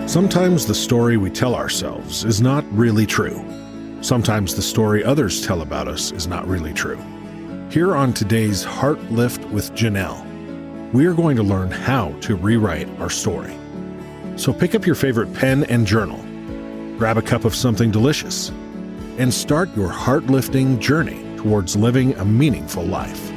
Sometimes the story we tell ourselves is not really true. Sometimes the story others tell about us is not really true. Here on today's Heart Lift with Janell, we are going to learn how to rewrite our story. So pick up your favorite pen and journal, grab a cup of something delicious, and start your heart-lifting journey towards living a meaningful life.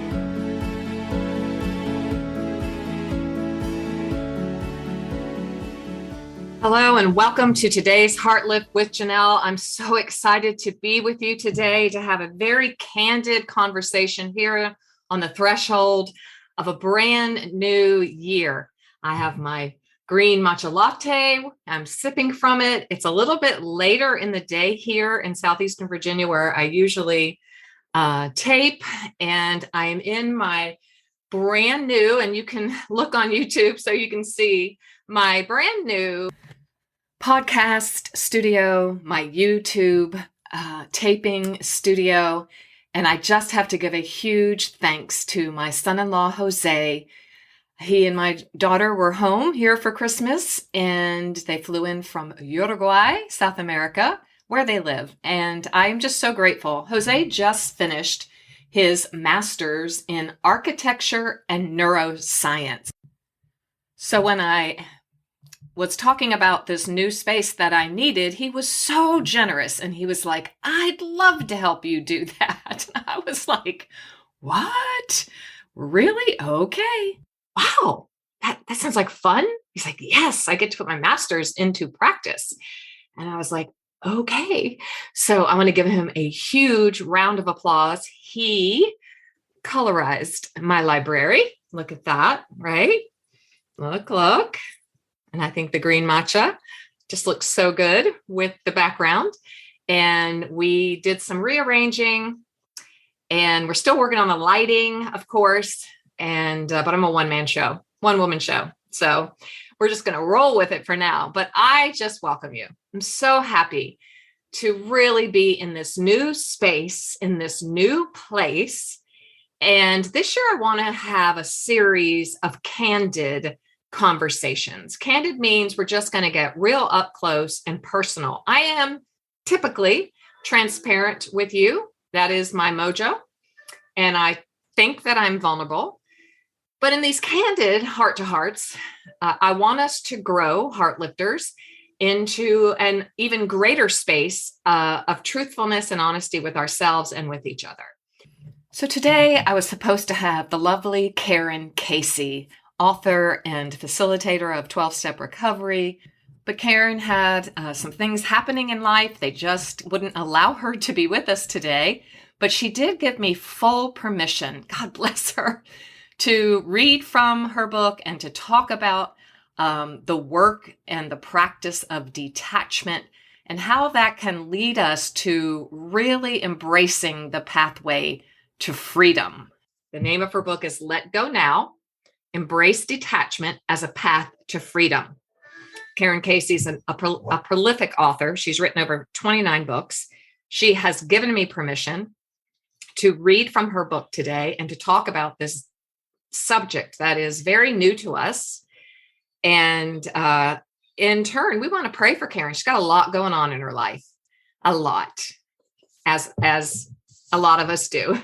Hello and welcome to today's Heart Lift with Janell. I'm so excited to be with you today to have a very candid conversation here on the threshold of a brand new year. I have my green matcha latte. I'm sipping from it. It's a little bit later in the day here in Southeastern Virginia where I usually tape, and I am in my brand new, and you can look on YouTube so you can see my brand new podcast studio, my YouTube taping studio. And I just have to give a huge thanks to my son-in-law, Jose. He and my daughter were home here for Christmas, and they flew in from Uruguay, South America, where they live. And I'm just so grateful. Jose just finished his master's in architecture and neuroscience. So when I was talking about this new space that I needed, he was so generous. And he was like, I'd love to help you do that. And I was like, what? Really? Okay. Wow. That sounds like fun. He's like, yes, I get to put my master's into practice. And I was like, okay. So I want to give him a huge round of applause. He colorized my library. Look at that, right? Look. And I think the green matcha just looks so good with the background. And we did some rearranging, and we're still working on the lighting, of course. And but I'm a one-woman show. So we're just going to roll with it for now. But I just welcome you. I'm so happy to really be in this new space, in this new place. And this year I want to have a series of candid conversations. Candid means we're just going to get real up close and personal. I am typically transparent with you. That is my mojo. And I think that I'm vulnerable. But in these candid heart-to-hearts, I want us to grow heart lifters into an even greater space of truthfulness and honesty with ourselves and with each other. So today I was supposed to have the lovely Karen Casey, author and facilitator of 12-Step Recovery. But Karen had some things happening in life. They just wouldn't allow her to be with us today. But she did give me full permission, God bless her, to read from her book and to talk about the work and the practice of detachment and how that can lead us to really embracing the pathway to freedom. The name of her book is Let Go Now: Embrace Detachment as a Path to Freedom. Karen Casey's a prolific author. She's written over 29 books. She has given me permission to read from her book today and to talk about this subject that is very new to us. And in turn, we want to pray for Karen. She's got a lot going on in her life, a lot, as a lot of us do.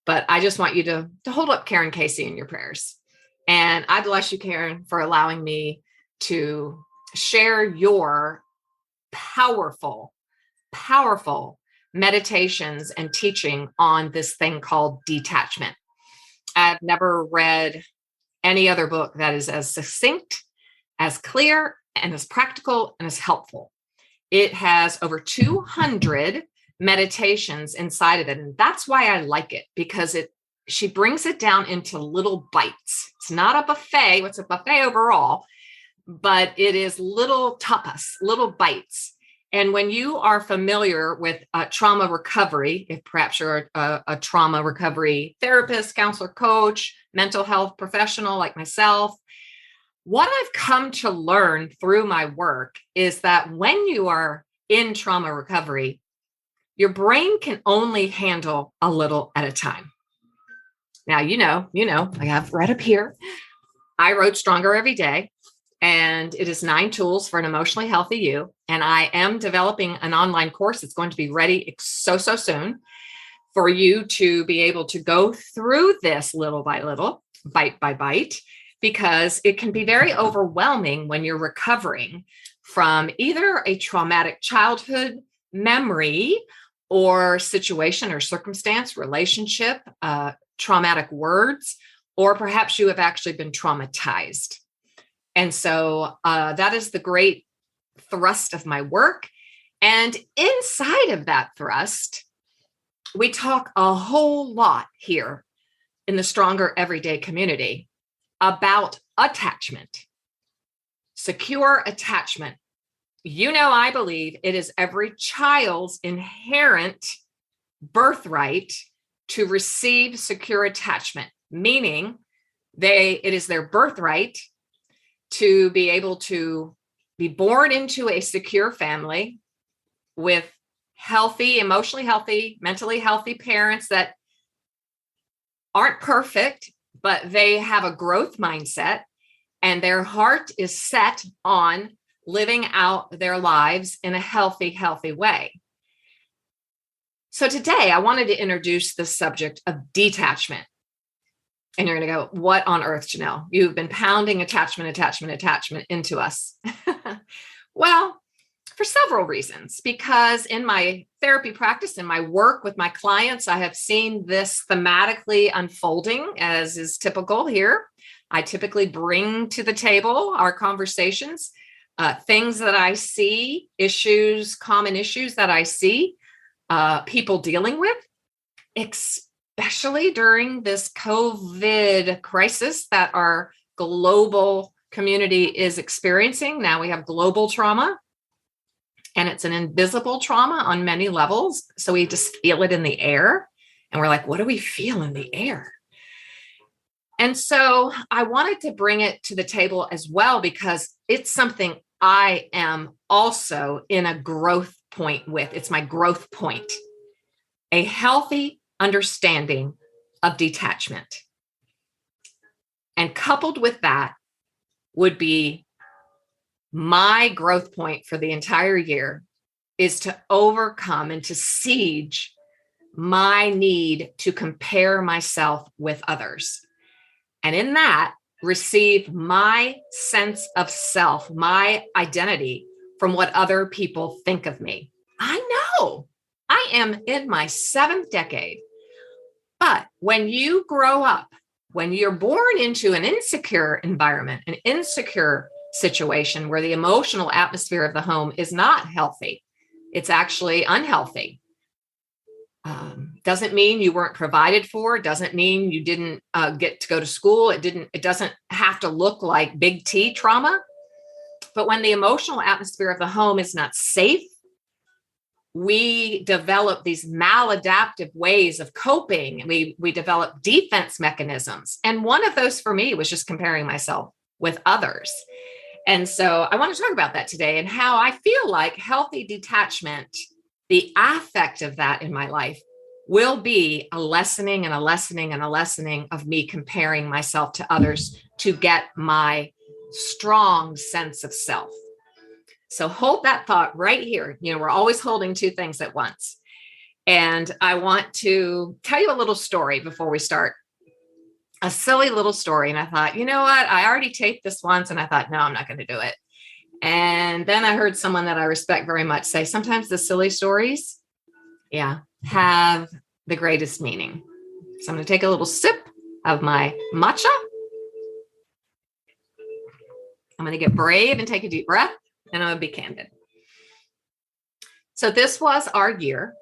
But I just want you to hold up Karen Casey in your prayers. And I bless you, Karen, for allowing me to share your powerful meditations and teaching on this thing called detachment. I've never read any other book that is as succinct, as clear, and as practical, and as helpful. It has over 200 meditations inside of it. And that's why I like it, because she brings it down into little bites. It's not a buffet. It's a buffet overall, but it is little tapas, little bites. And when you are familiar with trauma recovery, if perhaps you're a trauma recovery therapist, counselor, coach, mental health professional like myself, what I've come to learn through my work is that when you are in trauma recovery, your brain can only handle a little at a time. Now, I have right up here, I wrote Stronger Every Day, and it is 9 tools for an emotionally healthy you. And I am developing an online course that's going to be ready so soon for you to be able to go through this little by little, bite by bite, because it can be very overwhelming when you're recovering from either a traumatic childhood memory or situation or circumstance, relationship, traumatic words, or perhaps you have actually been traumatized. And so that is the great thrust of my work. And inside of that thrust, we talk a whole lot here in the Stronger Everyday community about attachment, secure attachment. I believe it is every child's inherent birthright to receive secure attachment, meaning it is their birthright to be able to be born into a secure family with healthy, emotionally healthy, mentally healthy parents that aren't perfect, but they have a growth mindset and their heart is set on living out their lives in a healthy way. So today I wanted to introduce the subject of detachment. And you're going to go, what on earth, Janell? You've been pounding attachment into us. Well, for several reasons, because in my therapy practice, in my work with my clients, I have seen this thematically unfolding, as is typical here. I typically bring to the table our conversations, things that I see, common issues that I see people dealing with, especially during this COVID crisis that our global community is experiencing. Now we have global trauma, and it's an invisible trauma on many levels. So we just feel it in the air, and we're like, what do we feel in the air? And so I wanted to bring it to the table as well, because it's something I am also in a growth point with. It's my growth point, a healthy understanding of detachment. And coupled with that would be my growth point for the entire year is to overcome and to siege my need to compare myself with others. And in that, receive my sense of self, my identity from what other people think of me. I know I am in my 7th decade, but when you grow up, when you're born into an insecure environment, an insecure situation where the emotional atmosphere of the home is not healthy, it's actually unhealthy. Doesn't mean you weren't provided for. Doesn't mean you didn't get to go to school. It doesn't have to look like big T trauma. But when the emotional atmosphere of the home is not safe, we develop these maladaptive ways of coping. We develop defense mechanisms. And one of those for me was just comparing myself with others. And so I want to talk about that today and how I feel like healthy detachment, the affect of that in my life, will be a lessening of me comparing myself to others to get my strong sense of self. So hold that thought right here. We're always holding 2 things at once. And I want to tell you a little story before we start. A silly little story. And I thought, you know what? I already taped this once, and I thought, no, I'm not going to do it. And then I heard someone that I respect very much say, sometimes the silly stories, have the greatest meaning. So I'm going to take a little sip of my matcha. I'm going to get brave and take a deep breath, and I'm going to be candid. So this was our year,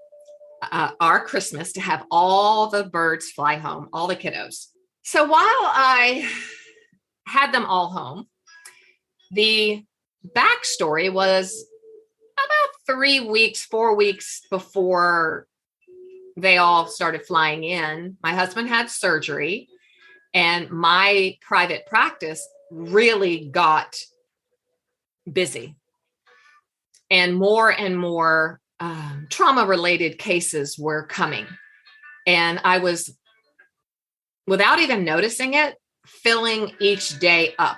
our Christmas, to have all the birds fly home, all the kiddos. So while I had them all home, the backstory was about 4 weeks before they all started flying in, my husband had surgery, and my private practice really got busy. And more trauma-related cases were coming. And I was, without even noticing it, filling each day up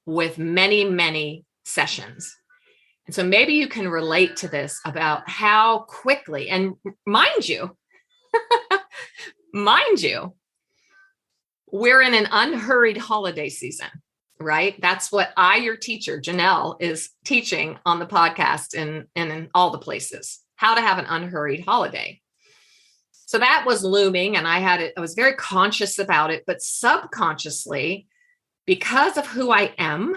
with many, many sessions. And so maybe you can relate to this about how quickly, and mind you, we're in an unhurried holiday season, right? That's what your teacher, Janell, is teaching on the podcast and in all the places, how to have an unhurried holiday. So that was looming, and I was very conscious about it, but subconsciously, because of who I am,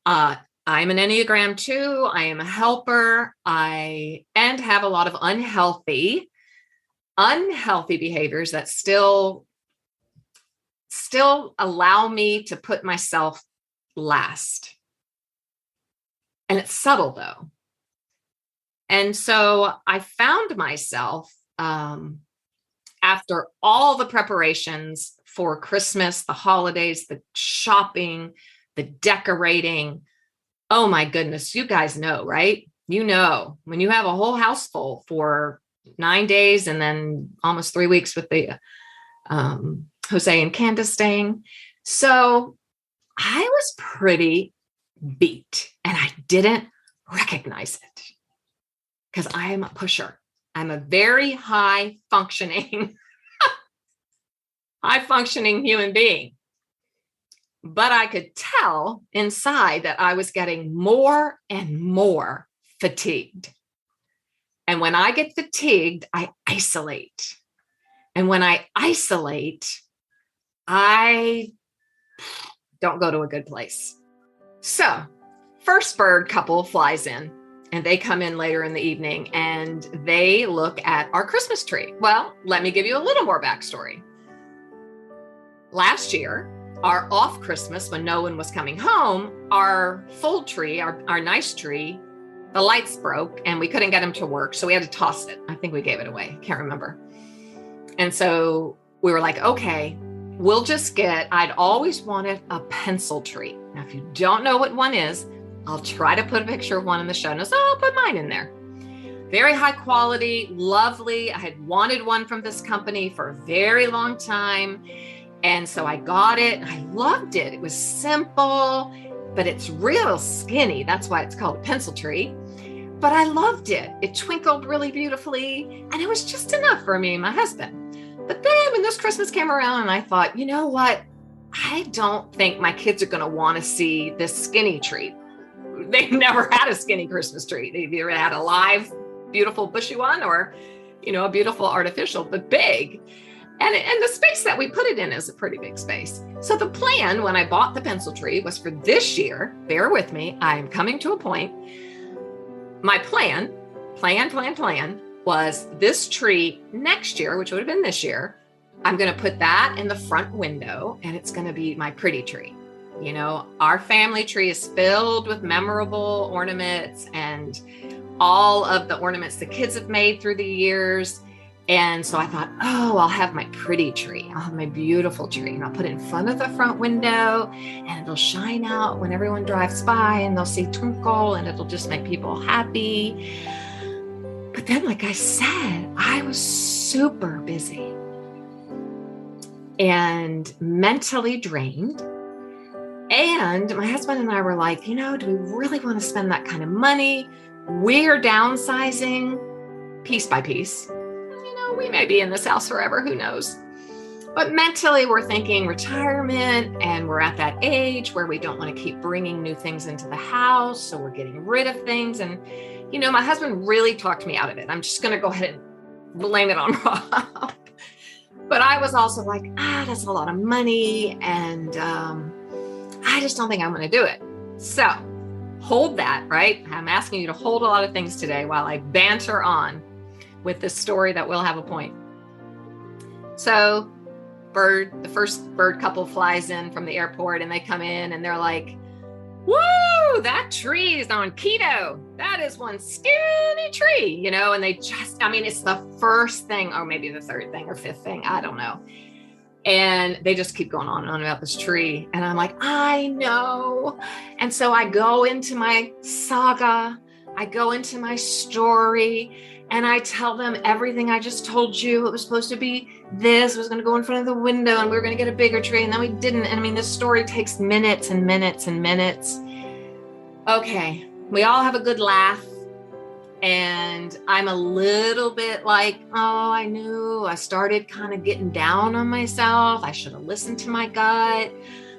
I'm an Enneagram 2. I am a helper. And have a lot of unhealthy behaviors that still allow me to put myself last. And it's subtle though. And so I found myself, after all the preparations for Christmas, the holidays, the shopping, the decorating. Oh my goodness, you guys know, right? You know, when you have a whole house full for 9 days and then almost 3 weeks with the Jose and Candace staying. So I was pretty beat and I didn't recognize it because I am a pusher. I'm a very high functioning human being. But I could tell inside that I was getting more and more fatigued. And when I get fatigued, I isolate. And when I isolate, I don't go to a good place. So, first bird couple flies in, and they come in later in the evening and they look at our Christmas tree. Well, let me give you a little more backstory. Last year, our off Christmas, when no one was coming home, our full tree, our nice tree, the lights broke and we couldn't get them to work. So we had to toss it. I think we gave it away. Can't remember. And so we were like, okay, we'll just I'd always wanted a pencil tree. Now, if you don't know what one is, I'll try to put a picture of one in the show notes. I'll put mine in there. Very high quality, lovely. I had wanted one from this company for a very long time. And so I got it. I loved it. It was simple, but it's real skinny. That's why it's called a pencil tree. But I loved it. It twinkled really beautifully. And it was just enough for me and my husband. But then when this Christmas came around and I thought, you know what? I don't think my kids are going to want to see this skinny tree. They've never had a skinny Christmas tree. They've either had a live, beautiful bushy one or, a beautiful artificial, but big. And the space that we put it in is a pretty big space. So the plan when I bought the pencil tree was for this year, bear with me, I'm coming to a point. My plan was this tree next year, which would have been this year, I'm going to put that in the front window and it's going to be my pretty tree. Our family tree is filled with memorable ornaments and all of the ornaments the kids have made through the years. And so I thought, I'll have my pretty tree. I'll have my beautiful tree and I'll put it in front of the front window and it'll shine out when everyone drives by and they'll see twinkle and it'll just make people happy. But then, like I said, I was super busy and mentally drained. And my husband and I were like, do we really want to spend that kind of money? We're downsizing piece by piece. We may be in this house forever, who knows? But mentally, we're thinking retirement, and we're at that age where we don't want to keep bringing new things into the house. So we're getting rid of things. And, my husband really talked me out of it. I'm just going to go ahead and blame it on Rob. But I was also like, that's a lot of money. And I just don't think I'm going to do it. So hold that, right? I'm asking you to hold a lot of things today while I banter on with this story that will have a point. So the first bird couple flies in from the airport and they come in and they're like, whoa, that tree is on keto. That is one skinny tree, and they it's the first thing, or maybe the third thing or fifth thing, I don't know. And they just keep going on and on about this tree. And I'm like, I know. And so I go into my saga I go into my story and I tell them everything I just told you. It was supposed to be this, it was going to go in front of the window and we were going to get a bigger tree, and then we didn't. And I mean, this story takes minutes and minutes and minutes. Okay, we all have a good laugh. And I'm a little bit like, oh, I started kind of getting down on myself. I should have listened to my gut.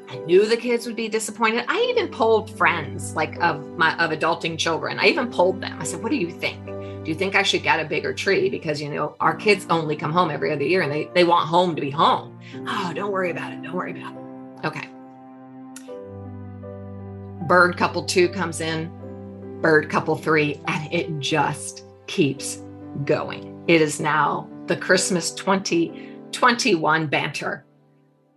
I knew the kids would be disappointed. I even polled friends like of adulting children. I even polled them. I said, what do you think? Do you think I should get a bigger tree? Because, our kids only come home every other year and they want home to be home. Oh, don't worry about it. Don't worry about it. Okay. Bird couple 2 comes in. Bird couple 3, and it just keeps going. It is now the Christmas 2021 banter.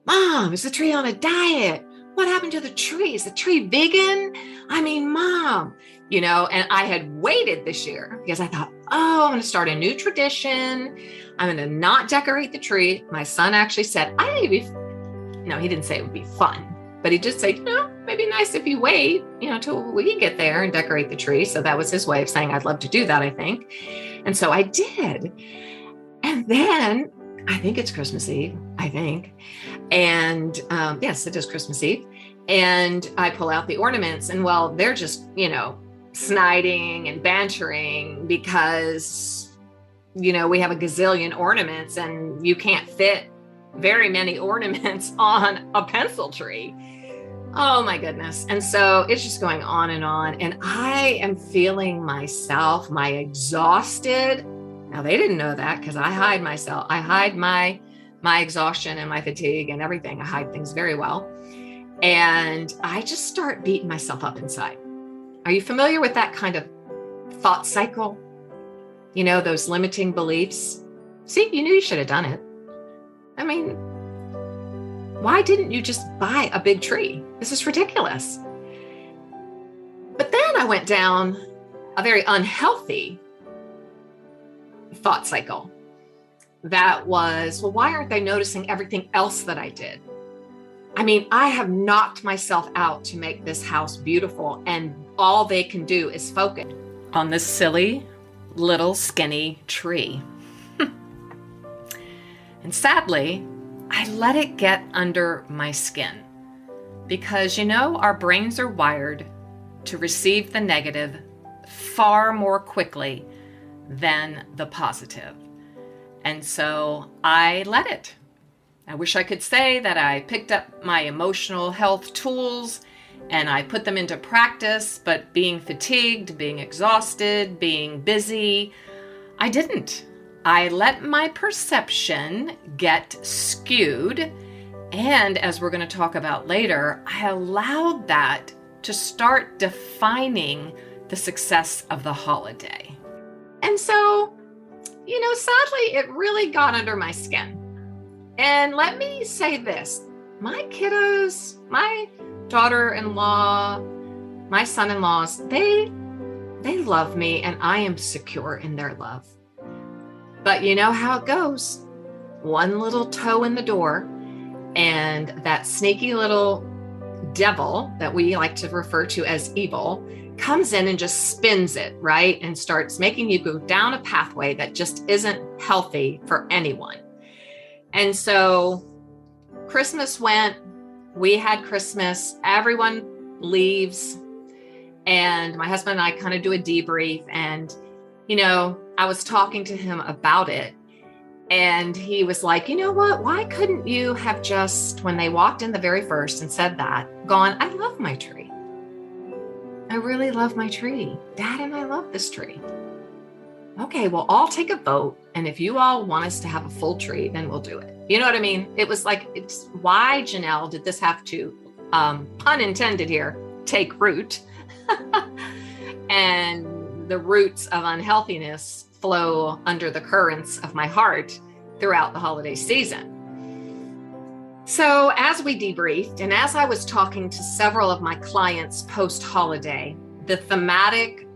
Mom, is the tree on a diet? What happened to the tree? Is the tree vegan? I mean, Mom, and I had waited this year because I thought, I'm going to start a new tradition. I'm going to not decorate the tree. My son actually said, he didn't say it would be fun. But he just said, maybe nice if you wait, till we get there and decorate the tree. So that was his way of saying, I'd love to do that, I think. And so I did. And then I think it's Christmas Eve, And yes, it is Christmas Eve. And I pull out the ornaments and they're just, sniding and bantering because, we have a gazillion ornaments and you can't fit very many ornaments on a pencil tree. Oh my goodness. And so it's just going on. And I am feeling myself, my exhausted. Now they didn't know that because I hide myself. I hide my exhaustion and my fatigue and everything. I hide things very well. And I just start beating myself up inside. Are you familiar with that kind of thought cycle? Those limiting beliefs. See, you knew you should have done it. I mean, why didn't you just buy a big tree? This is ridiculous. But then I went down a very unhealthy thought cycle. That was, why aren't they noticing everything else that I did? I mean, I have knocked myself out to make this house beautiful, and all they can do is focus on this silly little skinny tree. And sadly, I let it get under my skin because, our brains are wired to receive the negative far more quickly than the positive. And so I let it. I wish I could say that I picked up my emotional health tools and I put them into practice, but being fatigued, being exhausted, being busy, I didn't. I let my perception get skewed. And as we're going to talk about later, I allowed that to start defining the success of the holiday. And so, sadly, it really got under my skin. And let me say this, my kiddos, my daughter-in-law, my son-in-laws, they love me and I am secure in their love. But you know how it goes. One little toe in the door and that sneaky little devil that we like to refer to as evil comes in and just spins it, right? And starts making you go down a pathway that just isn't healthy for anyone. And so Christmas went, we had Christmas, everyone leaves, and my husband and I kind of do a debrief. And, I was talking to him about it. And he was like, you know what? Why couldn't you have just, when they walked in the very first and said that, gone, I love my tree. I really love my tree. Dad and I love this tree. Okay, well, I'll take a vote. And if you all want us to have a full tree, then we'll do it. You know what I mean? It was like, it's why, Janell, did this have to, pun intended here, take root? And the roots of unhealthiness flow under the currents of my heart throughout the holiday season. So as we debriefed, and as I was talking to several of my clients post-holiday, the thematic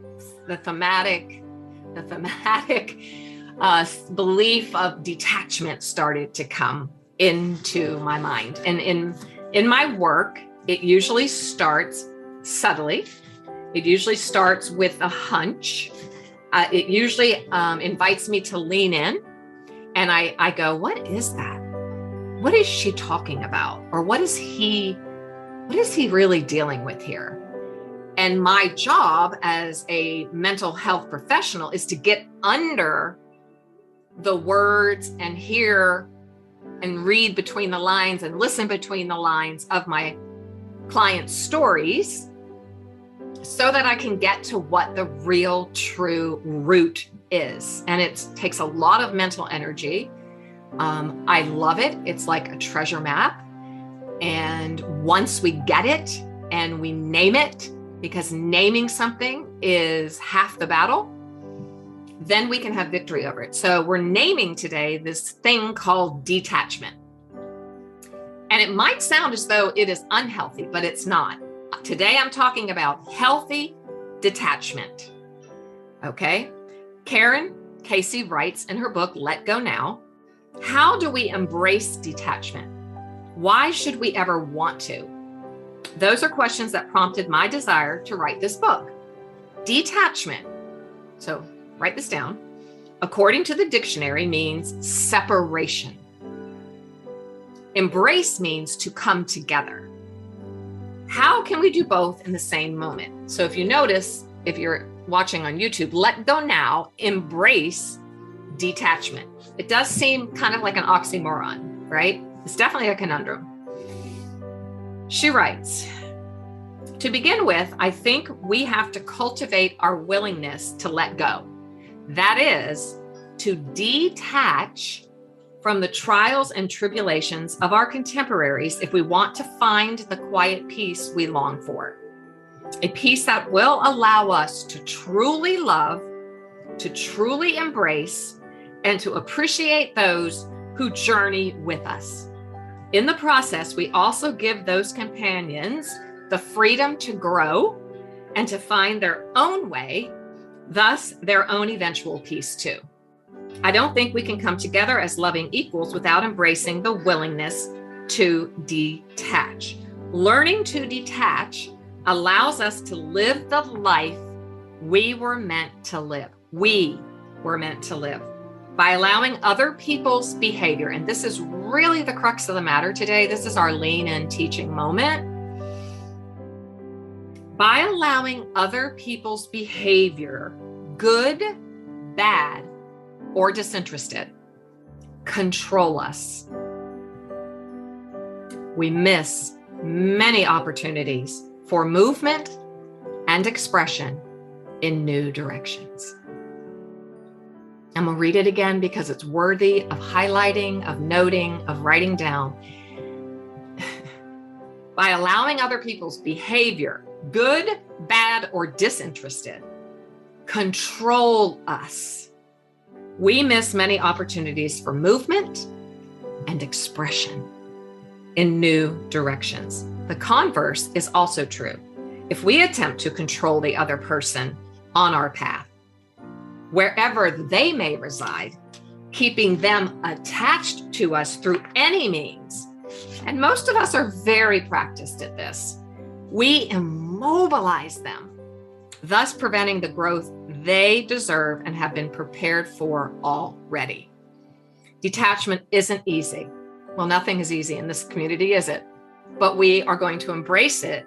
belief of detachment started to come into my mind. And in my work, it usually starts subtly It usually starts with a hunch. It usually invites me to lean in, and I go, what is that? What is she talking about? Or what is he really dealing with here? And my job as a mental health professional is to get under the words and hear and read between the lines and listen between the lines of my clients' stories so that I can get to what the real true root is. And it takes a lot of mental energy. I love it. It's like a treasure map. And once we get it and we name it, because naming something is half the battle, then we can have victory over it. So we're naming today this thing called detachment. And it might sound as though it is unhealthy, but it's not. Today I'm talking about healthy detachment. Okay? Karen Casey writes in her book, Let Go Now, how do we embrace detachment? Why should we ever want to? Those are questions that prompted my desire to write this book. Detachment, so write this down, according to the dictionary, means separation. Embrace means to come together. How can we do both in the same moment? So if you notice, if you're watching on YouTube, let go now, embrace detachment. It does seem kind of like an oxymoron, right? It's definitely a conundrum. She writes, to begin with, I think we have to cultivate our willingness to let go. That is, to detach from the trials and tribulations of our contemporaries if we want to find the quiet peace we long for. A peace that will allow us to truly love, to truly embrace, and to appreciate those who journey with us. In the process, we also give those companions the freedom to grow and to find their own way, thus their own eventual peace too. I don't think we can come together as loving equals without embracing the willingness to detach. Learning to detach allows us to live the life we were meant to live. We were meant to live. By allowing other people's behavior, and this is really the crux of the matter today, this is our lean in teaching moment. By allowing other people's behavior, good, bad, or disinterested, control us, we miss many opportunities for movement and expression in new directions. I'm going to read it again because it's worthy of highlighting, of noting, of writing down. By allowing other people's behavior, good, bad, or disinterested, control us, we miss many opportunities for movement and expression in new directions. The converse is also true. If we attempt to control the other person on our path, wherever they may reside, keeping them attached to us through any means, and most of us are very practiced at this, we immobilize them, thus preventing the growth they deserve and have been prepared for already. Detachment isn't easy. Well, nothing is easy in this community, is it? But we are going to embrace it,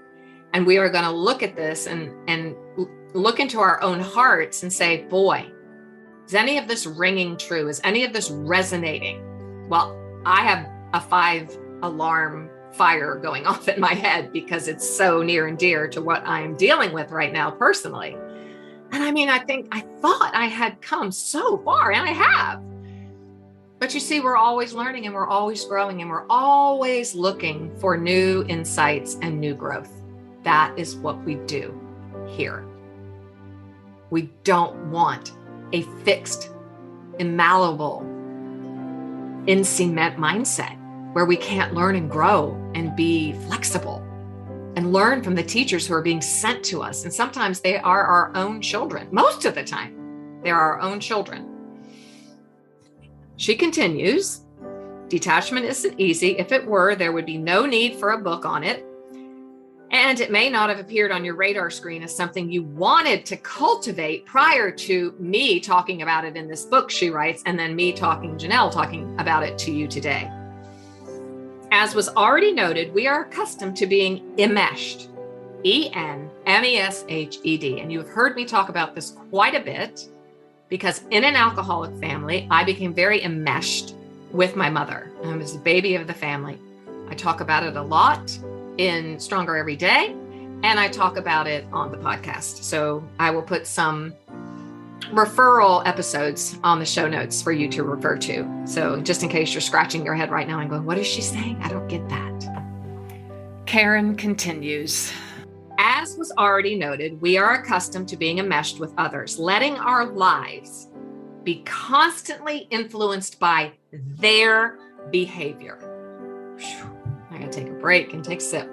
and we are going to look at this and look into our own hearts and say, boy, is any of this ringing true? Is any of this resonating? Well, I have a 5-alarm fire going off in my head because it's so near and dear to what I'm dealing with right now personally. And I mean, I thought I had come so far, and I have. But you see, we're always learning, and we're always growing, and we're always looking for new insights and new growth. That is what we do here. We don't want a fixed, immalleable, in cement mindset where we can't learn and grow and be flexible and learn from the teachers who are being sent to us. And sometimes they are our own children. Most of the time, they're our own children. She continues, detachment isn't easy. If it were, there would be no need for a book on it. And it may not have appeared on your radar screen as something you wanted to cultivate prior to me talking about it in this book, she writes, and then me Janell talking about it to you today. As was already noted, we are accustomed to being enmeshed, E-N-M-E-S-H-E-D. And you have heard me talk about this quite a bit because in an alcoholic family, I became very enmeshed with my mother. I was the baby of the family. I talk about it a lot in Stronger Every Day, and I talk about it on the podcast. So I will put some referral episodes on the show notes for you to refer to. So just in case you're scratching your head right now and going, what is she saying? I don't get that. Karen continues. As was already noted, we are accustomed to being enmeshed with others, letting our lives be constantly influenced by their behavior. I gotta take a break and take a sip.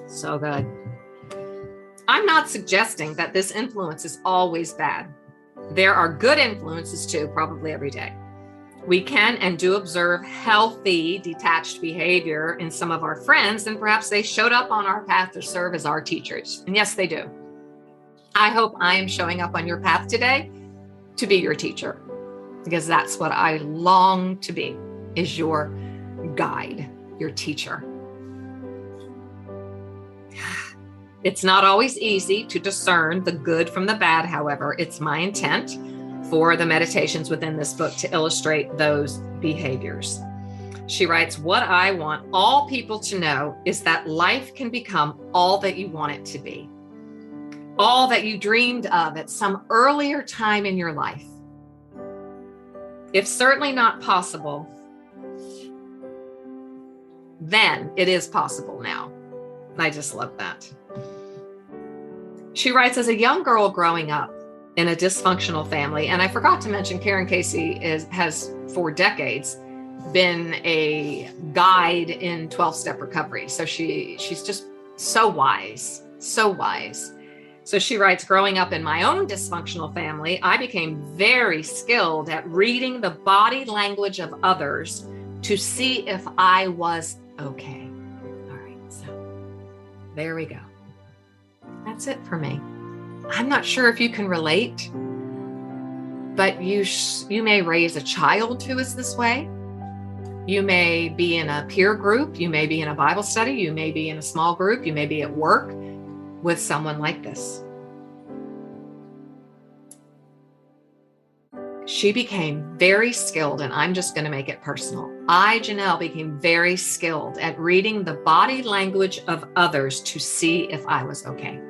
So good. I'm not suggesting that this influence is always bad. There are good influences too, probably every day. We can and do observe healthy, detached behavior in some of our friends, and perhaps they showed up on our path to serve as our teachers. And yes, they do. I hope I am showing up on your path today to be your teacher, because that's what I long to be, is your guide, your teacher. It's not always easy to discern the good from the bad, however. It's my intent for the meditations within this book to illustrate those behaviors. She writes, what I want all people to know is that life can become all that you want it to be, all that you dreamed of at some earlier time in your life. If certainly not possible, then it is possible now. I just love that. She writes, as a young girl growing up in a dysfunctional family, and I forgot to mention Karen Casey has for decades been a guide in 12-step recovery. So she's just so wise, so wise. So she writes, growing up in my own dysfunctional family, I became very skilled at reading the body language of others to see if I was okay. All right, so there we go. That's it for me. I'm not sure if you can relate, but you may raise a child who is this way. You may be in a peer group. You may be in a Bible study. You may be in a small group. You may be at work with someone like this. She became very skilled, and I'm just going to make it personal. I, Janell, became very skilled at reading the body language of others to see if I was okay.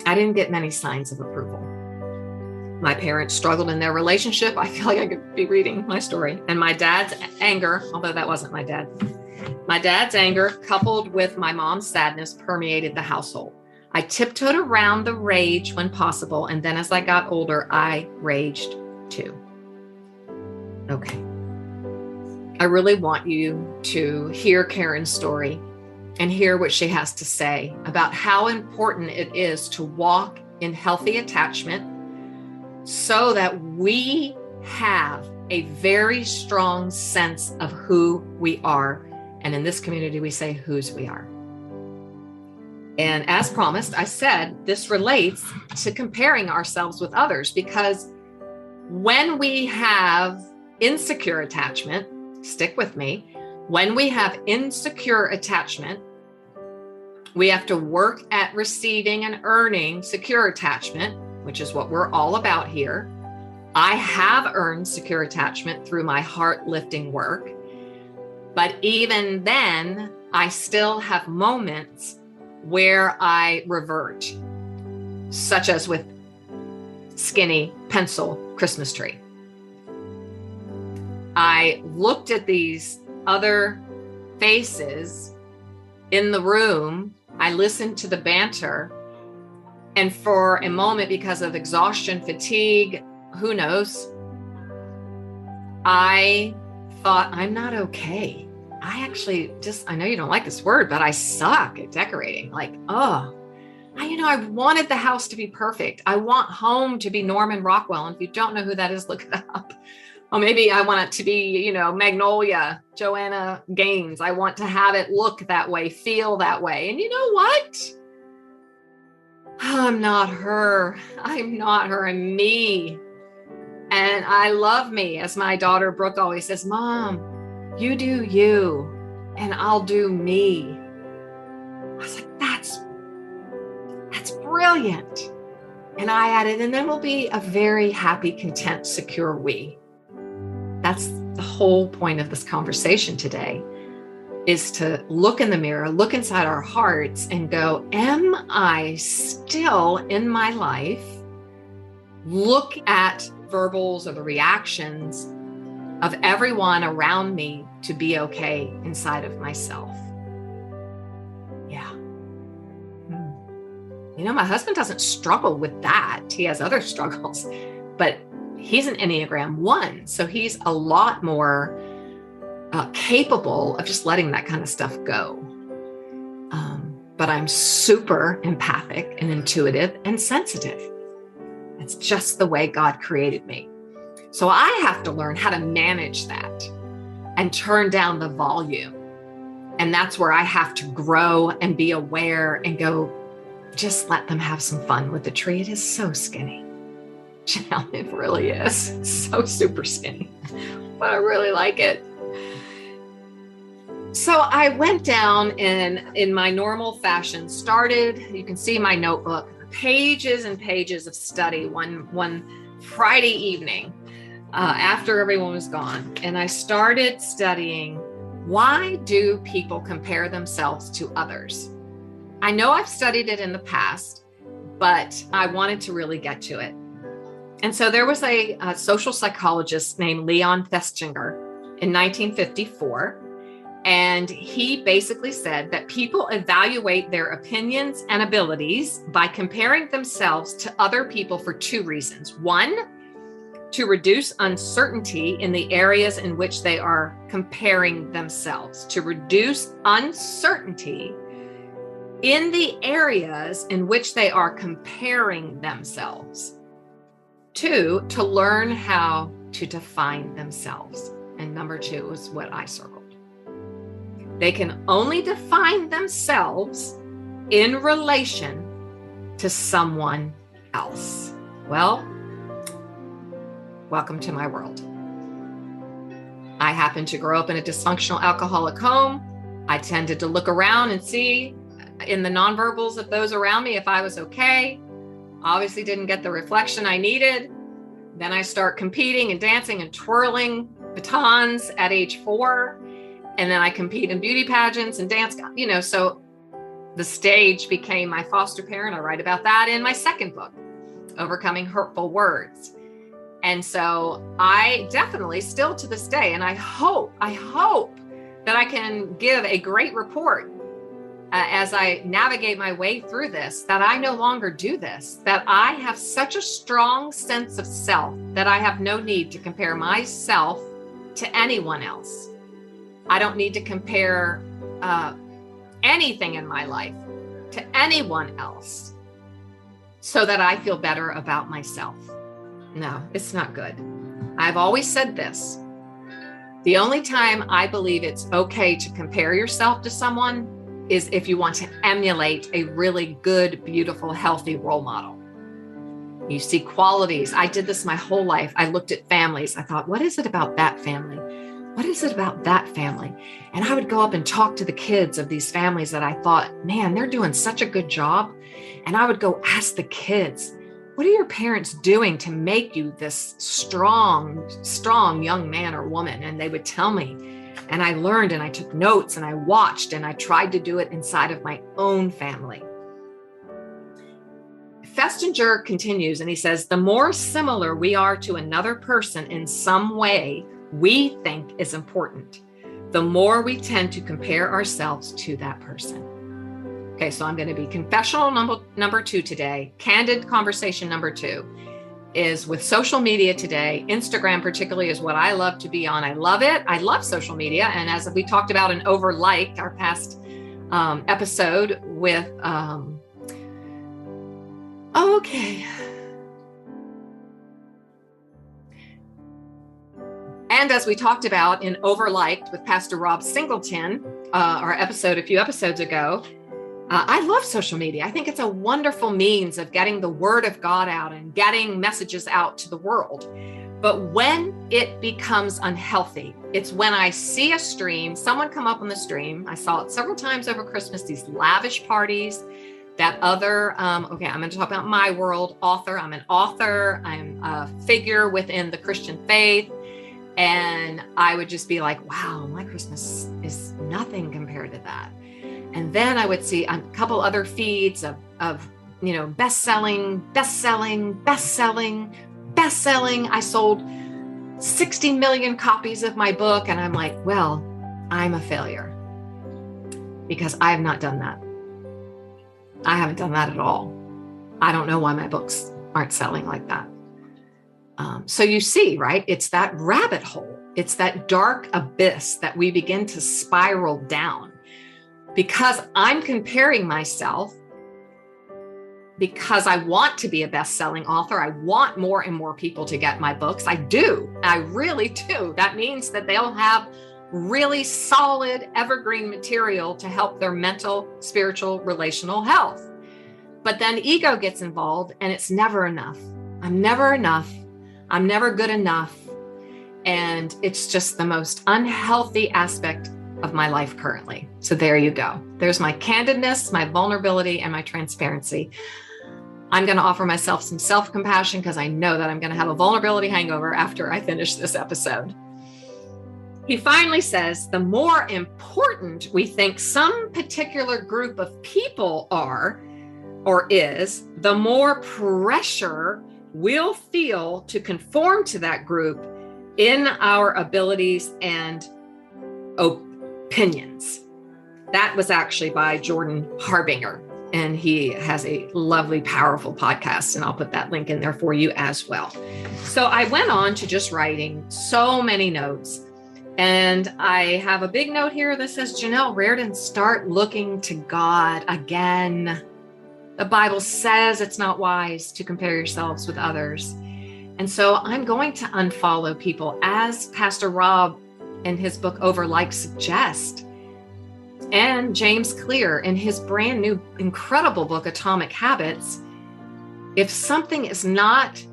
I didn't get many signs of approval. My parents struggled in their relationship. I feel like I could be reading my story. And my dad's anger, although that wasn't my dad, my dad's anger coupled with my mom's sadness permeated the household. I tiptoed around the rage when possible. And then as I got older, I raged too. Okay. I really want you to hear Karen's story and hear what she has to say about how important it is to walk in healthy attachment so that we have a very strong sense of who we are. And in this community, we say whose we are. And as promised, I said this relates to comparing ourselves with others, because when we have insecure attachment, stick with me, when we have insecure attachment, we have to work at receiving and earning secure attachment, which is what we're all about here. I have earned secure attachment through my heart lifting work, but even then, I still have moments where I revert, such as with skinny pencil Christmas tree. I looked at these other faces in the room. I listened to the banter, and for a moment, because of exhaustion, fatigue, who knows, I thought, I'm not okay. I know you don't like this word, but I suck at decorating. I wanted the house to be perfect. I want home to be Norman Rockwell. And if you don't know who that is, look it up. Oh, maybe I want it to be, Magnolia, Joanna Gaines. I want to have it look that way, feel that way. And you know what? I'm not her. I'm not her. I'm me. And I love me. As my daughter Brooke always says, Mom, you do you, and I'll do me. I was like, that's brilliant. And I added, and then we'll be a very happy, content, secure we. That's the whole point of this conversation today, is to look in the mirror, look inside our hearts and go, am I still in my life? Look at verbals or the reactions of everyone around me to be okay inside of myself. Yeah. My husband doesn't struggle with that. He has other struggles, but he's an Enneagram 1. So he's a lot more capable of just letting that kind of stuff go. But I'm super empathic and intuitive and sensitive. It's just the way God created me. So I have to learn how to manage that and turn down the volume. And that's where I have to grow and be aware and go, just let them have some fun with the tree. It is so skinny. Janell, it really is so super skinny, but I really like it. So I went down in my normal fashion, started, you can see my notebook, pages and pages of study one Friday evening after everyone was gone. And I started studying, why do people compare themselves to others? I know I've studied it in the past, but I wanted to really get to it. And so there was a social psychologist named Leon Festinger in 1954. And he basically said that people evaluate their opinions and abilities by comparing themselves to other people for two reasons. One, to reduce uncertainty in the areas in which they are comparing themselves, to reduce uncertainty in the areas in which they are comparing themselves. Two, to learn how to define themselves. And number two was what I circled. They can only define themselves in relation to someone else. Well, welcome to my world. I happen to grow up in a dysfunctional alcoholic home. I tended to look around and see in the nonverbals of those around me if I was okay. Obviously didn't get the reflection I needed. Then I start competing and dancing and twirling batons at age 4. And then I compete in beauty pageants and dance, so the stage became my foster parent. I write about that in my second book, Overcoming Hurtful Words. And so I definitely still to this day, and I hope that I can give a great report as I navigate my way through this, that I no longer do this, that I have such a strong sense of self that I have no need to compare myself to anyone else. I don't need to compare anything in my life to anyone else so that I feel better about myself. No, it's not good. I've always said this. The only time I believe it's okay to compare yourself to someone is if you want to emulate a really good, beautiful, healthy role model. You see qualities. I did this my whole life. I looked at families. I thought, what is it about that family? What is it about that family? And I would go up and talk to the kids of these families that I thought, man, they're doing such a good job. And I would go ask the kids, what are your parents doing to make you this strong young man or woman? And they would tell me. And I learned and I took notes and I watched and I tried to do it inside of my own family. Festinger continues and he says, the more similar we are to another person in some way we think is important, the more we tend to compare ourselves to that person. Okay, so I'm going to be confessional number 2 today. Candid conversation number 2 is with social media today. Instagram particularly is what I love to be on. I love it. I love social media. And as we talked about in Overliked, our past episode with, And as we talked about in Overliked with Pastor Rob Singleton, our episode a few episodes ago, I love social media. I think it's a wonderful means of getting the word of God out and getting messages out to the world. But when it becomes unhealthy, it's when I see a stream, someone come up on the stream. I saw it several times over Christmas, these lavish parties, that other, okay, I'm going to talk about my world, author. I'm an author. I'm a figure within the Christian faith. And I would just be like, wow, my Christmas is nothing compared to that. And then I would see a couple other feeds of best-selling. I sold 60 million copies of my book. And I'm like, well, I'm a failure because I have not done that. I haven't done that at all. I don't know why my books aren't selling like that. So you see, right? It's that rabbit hole. It's that dark abyss that we begin to spiral down because I'm comparing myself because I want to be a best-selling author. I want more and more people to get my books. I do. I really do. That means that they'll have really solid evergreen material to help their mental, spiritual, relational health. But then ego gets involved and it's never enough. I'm never enough. I'm never good enough. And it's just the most unhealthy aspect of my life currently. So there you go. There's my candidness, my vulnerability, and my transparency. I'm going to offer myself some self-compassion because I know that I'm going to have a vulnerability hangover after I finish this episode. He finally says, the more important we think some particular group of people are or is, the more pressure we'll feel to conform to that group in our abilities and opinions. That was actually by Jordan Harbinger, and he has a lovely, powerful podcast, and I'll put that link in there for you as well. So I went on to just writing so many notes, and I have a big note here that says, Janell Reardon, start looking to God again. The Bible says it's not wise to compare yourselves with others. And so I'm going to unfollow people, as Pastor Rob in his book Overliked suggests, and James Clear in his brand new incredible book Atomic Habits. If something is not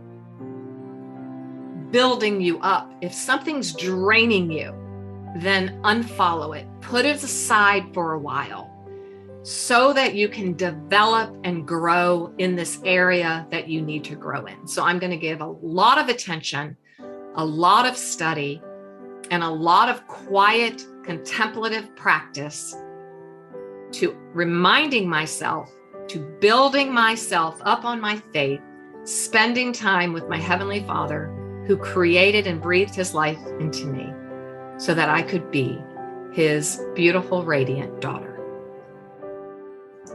building you up, if something's draining you, then unfollow it. Put it aside for a while so that you can develop and grow in this area that you need to grow in. So I'm going to give a lot of attention, a lot of study, and a lot of quiet, contemplative practice to reminding myself, to building myself up on my faith, spending time with my Heavenly Father who created and breathed his life into me so that I could be his beautiful, radiant daughter.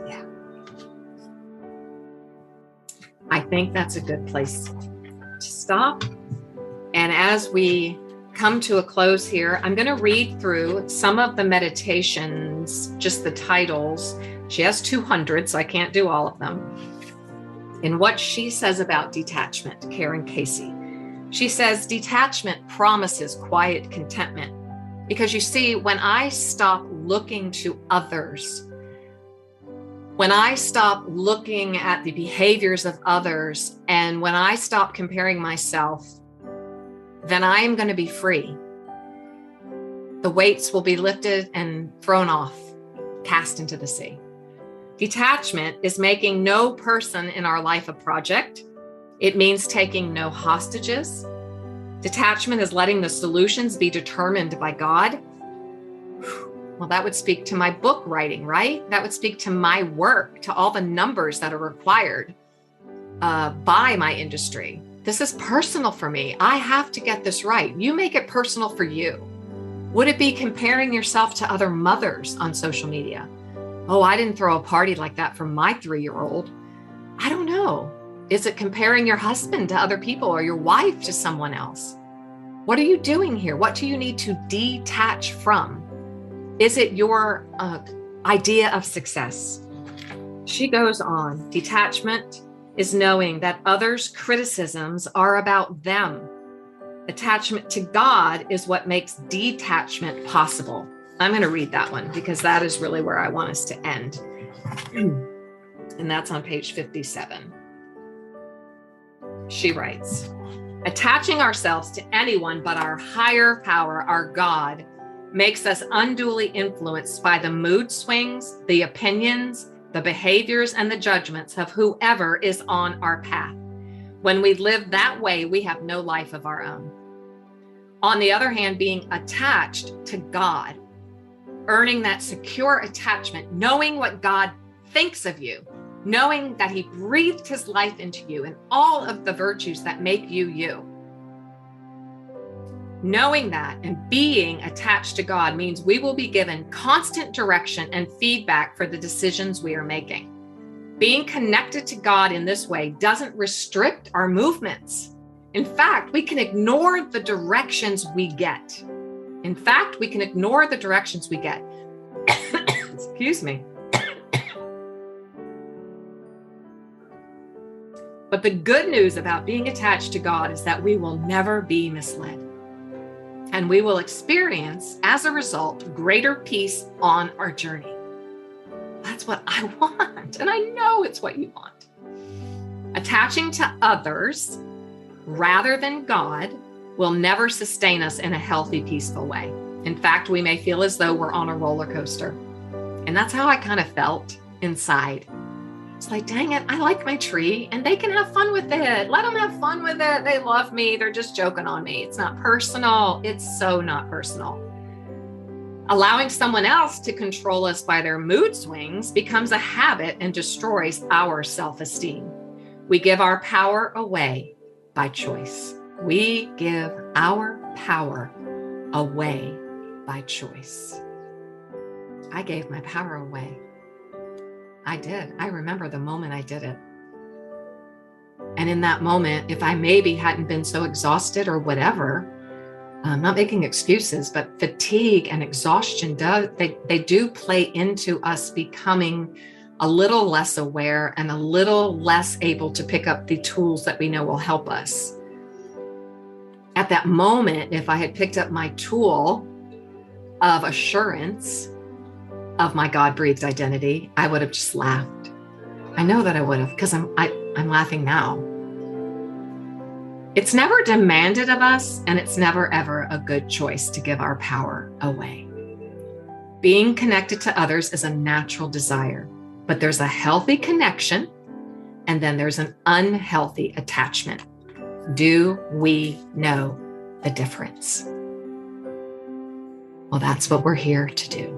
Yeah. I think that's a good place to stop. And as we come to a close here, I'm going to read through some of the meditations, just the titles. She has 200, so I can't do all of them. In what she says about detachment, Karen Casey. She says, detachment promises quiet contentment. Because you see, when I stop looking to others, when I stop looking at the behaviors of others, and when I stop comparing myself, then I am going to be free. The weights will be lifted and thrown off, cast into the sea. Detachment is making no person in our life a project. It means taking no hostages. Detachment is letting the solutions be determined by God. Well, that would speak to my book writing, right? That would speak to my work, to all the numbers that are required by my industry. This is personal for me. I have to get this right. You make it personal for you. Would it be comparing yourself to other mothers on social media? Oh, I didn't throw a party like that for my 3-year-old. I don't know. Is it comparing your husband to other people or your wife to someone else? What are you doing here? What do you need to detach from? Is it your idea of success? She goes on, detachment is knowing that others' criticisms are about them. Attachment to God is what makes detachment possible. I'm going to read that one because that is really where I want us to end. And that's on page 57. She writes, attaching ourselves to anyone but our higher power, our God, makes us unduly influenced by the mood swings, the opinions, the behaviors, and the judgments of whoever is on our path. When we live that way, we have no life of our own. On the other hand, being attached to God, earning that secure attachment, knowing what God thinks of you, knowing that he breathed his life into you and all of the virtues that make you you. Knowing that and being attached to God means we will be given constant direction and feedback for the decisions we are making. Being connected to God in this way doesn't restrict our movements. In fact, we can ignore the directions we get. Excuse me. But the good news about being attached to God is that we will never be misled. And we will experience, as a result, greater peace on our journey. That's what I want. And I know it's what you want. Attaching to others rather than God will never sustain us in a healthy, peaceful way. In fact, we may feel as though we're on a roller coaster. And that's how I kind of felt inside. It's like, dang it, I like my tree and they can have fun with it. Let them have fun with it. They love me. They're just joking on me. It's not personal. It's so not personal. Allowing someone else to control us by their mood swings becomes a habit and destroys our self-esteem. We give our power away by choice. We give our power away by choice. I gave my power away. I did. I remember the moment I did it. And in that moment, if I maybe hadn't been so exhausted or whatever, I'm not making excuses, but fatigue and exhaustion, they do play into us becoming a little less aware and a little less able to pick up the tools that we know will help us. At that moment, if I had picked up my tool of assurance of my God-breathed identity, I would have just laughed. I know that I would have, because I'm laughing now. It's never demanded of us, and it's never ever a good choice to give our power away. Being connected to others is a natural desire, but there's a healthy connection, and then there's an unhealthy attachment. Do we know the difference? Well, that's what we're here to do.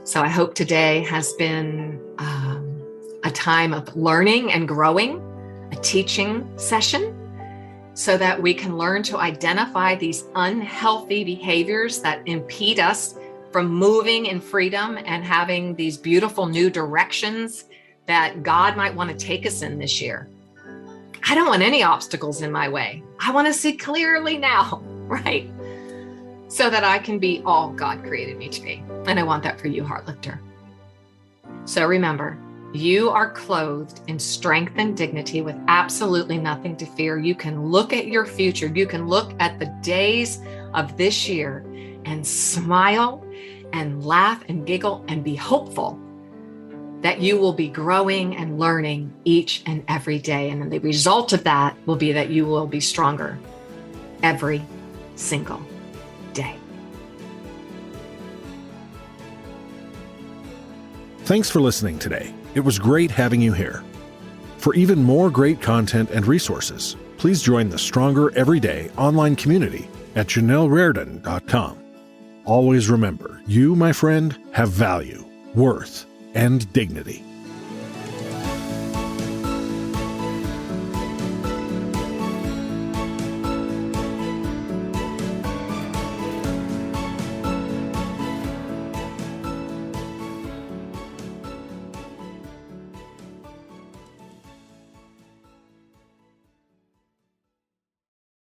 So I hope today has been a time of learning and growing, a teaching session, so that we can learn to identify these unhealthy behaviors that impede us from moving in freedom and having these beautiful new directions that God might want to take us in this year. I don't want any obstacles in my way. I want to see clearly now, right? So that I can be all God created me to be. And I want that for you, Heartlifter. So remember, you are clothed in strength and dignity with absolutely nothing to fear. You can look at your future. You can look at the days of this year and smile and laugh and giggle and be hopeful that you will be growing and learning each and every day. And then the result of that will be that you will be stronger every single day. Thanks for listening today. It was great having you here. For even more great content and resources, please join the Stronger Everyday online community at janellreardon.com. Always remember, you, my friend, have value, worth, and dignity.